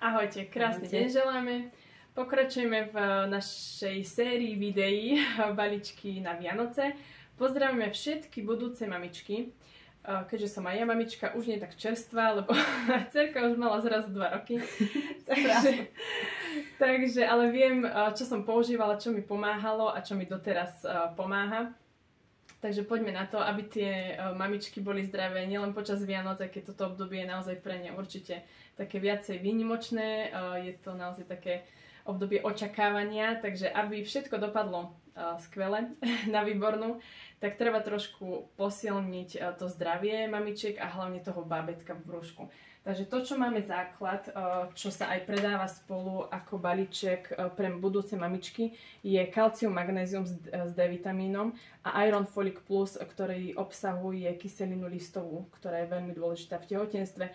Ahojte, krásny deň želáme. Pokračujeme v našej sérii videí balíčky na Vianoce. Pozdravujeme všetky budúce mamičky. Keďže som aj ja mamička, už nie tak čerstvá, lebo dcerka už mala zrazu 2 roky. takže, ale viem, čo som používala, čo mi pomáhalo a čo mi doteraz pomáha. Takže poďme na to, aby tie mamičky boli zdravé nielen počas Vianoc, keď toto obdobie je naozaj pre ne určite také viacej výnimočné. Je to naozaj také obdobie očakávania, takže aby všetko dopadlo skvele, na výbornú, tak treba trošku posilniť to zdravie mamičiek a hlavne toho bábätka v brúšku. Takže to, čo máme základ, čo sa aj predáva spolu ako balíček pre budúce mamičky, je kalcium, magnézium s D-vitamínom a Iron Folic Plus, ktorý obsahuje kyselinu listovú, ktorá je veľmi dôležitá v tehotenstve.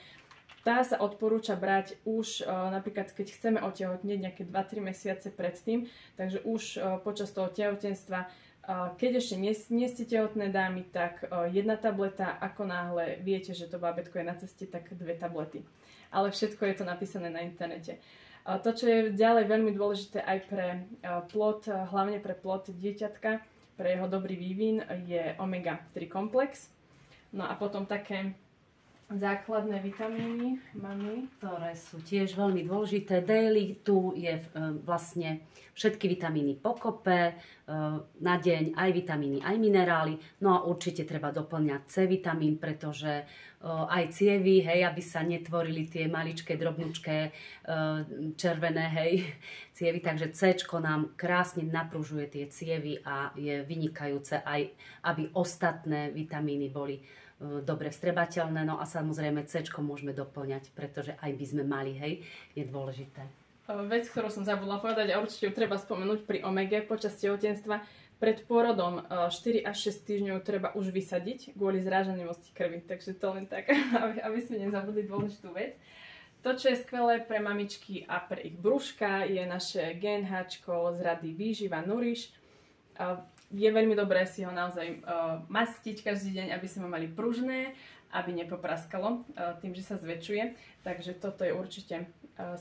Tá sa odporúča brať už napríklad, keď chceme otehotnieť nejaké 2-3 mesiace predtým, takže už počas toho tehotenstva, keď ešte nie ste tehotné dámy, tak 1 tableta, ako náhle viete, že to bábätko je na ceste, tak 2 tablety. Ale všetko je to napísané na internete. To, čo je ďalej veľmi dôležité aj pre plod, hlavne pre plod dieťatka, pre jeho dobrý vývin, je omega-3 komplex. No a potom také základné vitamíny máme, ktoré sú tiež veľmi dôležité. Daily tu je vlastne všetky vitamíny pokope, na deň aj vitamíny, aj minerály. No a určite treba doplňať C vitamín, pretože aj cievy, hej, aby sa netvorili tie maličké, drobnučké, červené, hej, cievy. Takže C-čko nám krásne napružuje tie cievy a je vynikajúce aj, aby ostatné vitamíny boli dobre vstrebateľné, no a samozrejme C-čko môžeme doplňať, pretože aj by sme mali, hej, je dôležité. Vec, ktorú som zabudla povedať a určite ju treba spomenúť pri omege počas tehotenstva, pred pôrodom 4 až 6 týždňov treba už vysadiť kvôli zrážanivosti krvi, takže to len tak, aby sme nezabudli dôležitú vec. To, čo je skvelé pre mamičky a pre ich brúška, je naše GNH z rady Výživa Nourish. Je veľmi dobré si ho naozaj mastiť každý deň, aby sme ho mali pružné, aby nepopraskalo tým, že sa zväčšuje. Takže toto je určite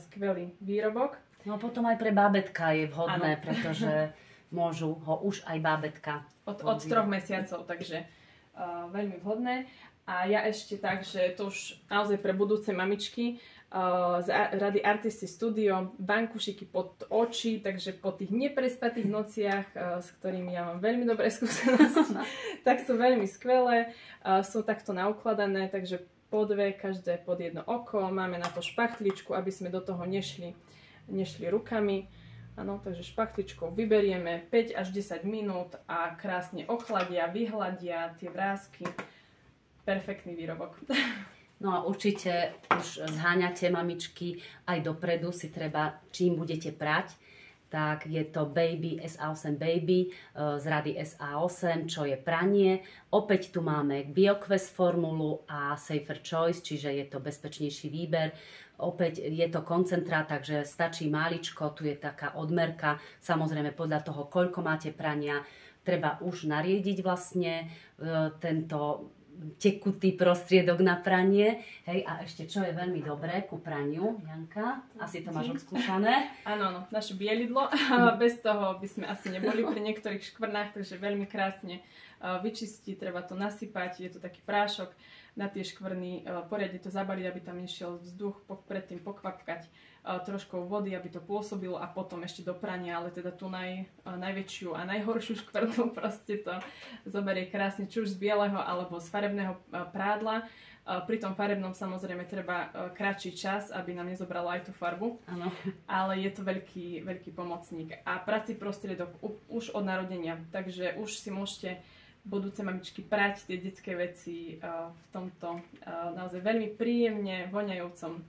skvelý výrobok. No potom aj pre bábätka je vhodné, pretože môžu ho už aj bábätka od 3 mesiacov, takže veľmi vhodné. A ja ešte tak, že to už naozaj pre budúce mamičky z rady Artisty Studio, vankušiky pod oči, takže po tých neprespatých nociach, s ktorými ja mám veľmi dobré skúsenosti, tak sú veľmi skvelé, sú takto naukladané, takže po 2, každé pod 1 oko, máme na to špachtličku, aby sme do toho nešli rukami. Áno, takže špachtličkou vyberieme 5 až 10 minút a krásne ochladia, vyhladia tie vrásky. Perfektný výrobok. No a určite už zháňate mamičky aj dopredu, si treba, čím budete prať, tak je to Baby SA8 Baby z rady SA8, čo je pranie. Opäť tu máme BioQuest formulu a Safer Choice, čiže je to bezpečnejší výber. Opäť je to koncentrát, takže stačí máličko, tu je taká odmerka, samozrejme podľa toho, koľko máte prania, treba už nariediť vlastne tento tekutý prostriedok na pranie. Hej, a ešte čo je veľmi dobré ku praniu, Janka, asi to máš odskúšané. Áno, naše bielidlo. Bez toho by sme asi neboli pri niektorých škvrnách, takže veľmi krásne vyčistiť, treba to nasypať, je to taký prášok na tie škvrny, poriadne to zabaliť, aby tam nešiel vzduch, predtým pokvapkať troškou vody, aby to pôsobilo a potom ešte do prania, ale teda tú najväčšiu a najhoršiu škvrnu proste to zoberie krásne, či už z bieleho alebo z farebného prádla. Pri tom farebnom samozrejme treba kratší čas, aby nám nezobralo aj tú farbu, ano. Ale je to veľký pomocník. A prací prostriedok už od narodenia, takže už si môžete budúce mamičky prať tie detské veci v tomto naozaj veľmi príjemne voňajúcom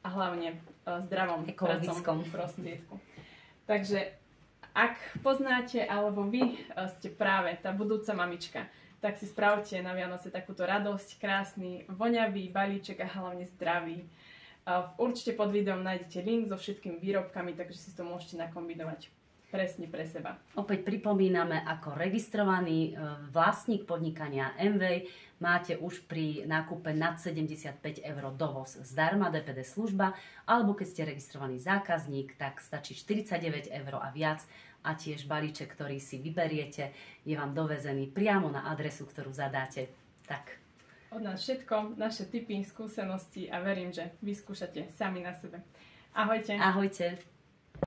a hlavne zdravom pracovnom prostriedku. Takže ak poznáte, alebo vy ste práve tá budúca mamička, tak si spravte na Vianoce takúto radosť, krásny, voňavý balíček a hlavne zdravý. Určite pod videom nájdete link so všetkými výrobkami, takže si to môžete nakombinovať. presne pre seba. Opäť pripomíname, ako registrovaný vlastník podnikania MWay máte už pri nákupe nad 75 eur dovoz zdarma DPD služba, alebo keď ste registrovaný zákazník, tak stačí 49 eur a viac a tiež balíček, ktorý si vyberiete, je vám dovezený priamo na adresu, ktorú zadáte. Tak. Od nás všetko, naše tipy, skúsenosti a verím, že vyskúšate sami na sebe. Ahojte. Ahojte.